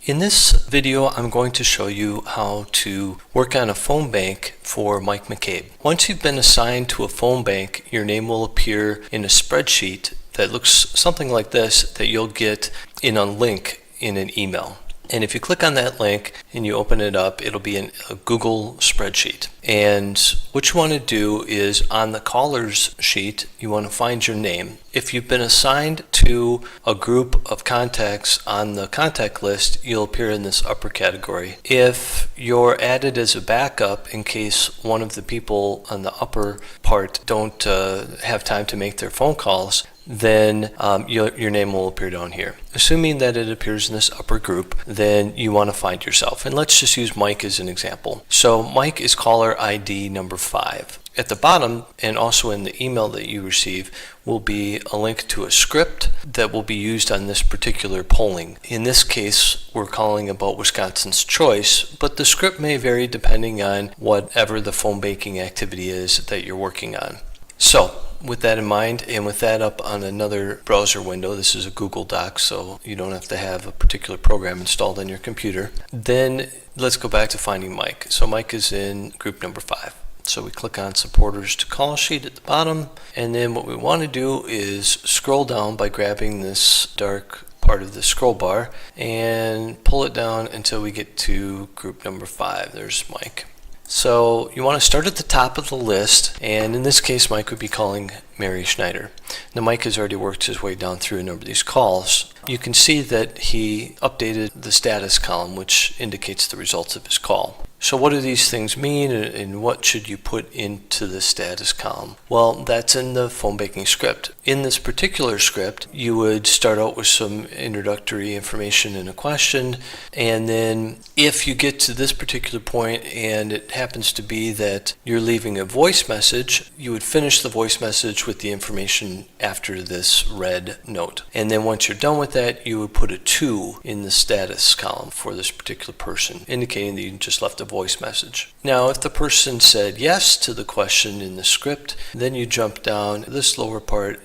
In this video, I'm going to show you how to work on a phone bank for Mike McCabe. Once you've been assigned to a phone bank, your name will appear in a spreadsheet that looks something like this that you'll get in a link in an email. And if you click on that link and you open it up, it'll be in a Google spreadsheet. And what you want to do is on the callers sheet, you want to find your name. If you've been assigned to a group of contacts on the contact list, you'll appear in this upper category. If you're added as a backup in case one of the people on the upper part don't have time to make their phone calls, then your name will appear down here. Assuming that it appears in this upper group, then you want to find yourself. And let's just use Mike as an example. So Mike is caller ID number 5. At the bottom, and also in the email that you receive, will be a link to a script that will be used on this particular polling. In this case, we're calling about Wisconsin's choice, but the script may vary depending on whatever the phone banking activity is that you're working on. So, with that in mind, and with that up on another browser window, this is a Google Doc, so you don't have to have a particular program installed on your computer. Then let's go back to finding Mike. So Mike is in group number 5. So we click on supporters to call sheet at the bottom, and then what we want to do is scroll down by grabbing this dark part of the scroll bar and pull it down until we get to group number 5. There's Mike. So you want to start at the top of the list, and in this case Mike would be calling Mary Schneider. Now Mike has already worked his way down through a number of these calls. You can see that he updated the status column, which indicates the results of his call. So what do these things mean, and what should you put into the status column? Well, that's in the phone banking script. In this particular script, you would start out with some introductory information and a question, and then if you get to this particular point and it happens to be that you're leaving a voice message, you would finish the voice message with the information after this red note. And then once you're done with that, you would put a 2 in the status column for this particular person, indicating that you just left a voice message. Now, if the person said yes to the question in the script, then you jump down this lower part,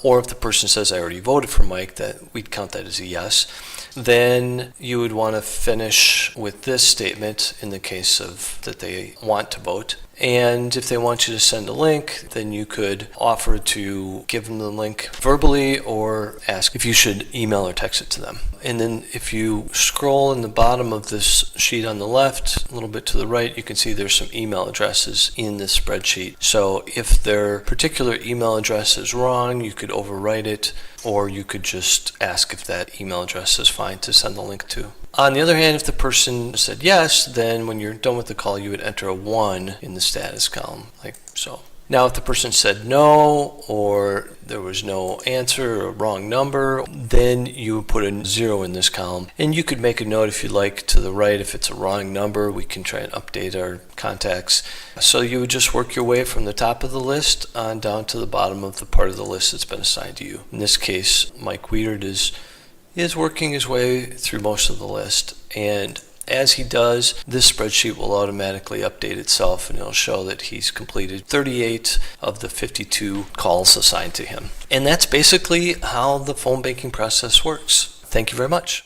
or if the person says I already voted for Mike, that we'd count that as a yes. Then you would want to finish with this statement in the case of that they want to vote. And if they want you to send a link, then you could offer to give them the link verbally or ask if you should email or text it to them. And then if you scroll in the bottom of this sheet on the left, a little bit to the right, you can see there's some email addresses in this spreadsheet. So if their particular email address is wrong, you could overwrite it, or you could just ask if that email address is fine to send the link to. On the other hand, if the person said yes, then when you're done with the call, you would enter a 1 in the status column, like so. Now, if the person said no, or there was no answer or a wrong number, then you would put a 0 in this column. And you could make a note if you like to the right. If it's a wrong number, we can try and update our contacts. So you would just work your way from the top of the list on down to the bottom of the part of the list that's been assigned to you. In this case, Mike Weird is working his way through most of the list, and as he does, this spreadsheet will automatically update itself, and it'll show that he's completed 38 of the 52 calls assigned to him. And that's basically how the phone banking process works. Thank you very much.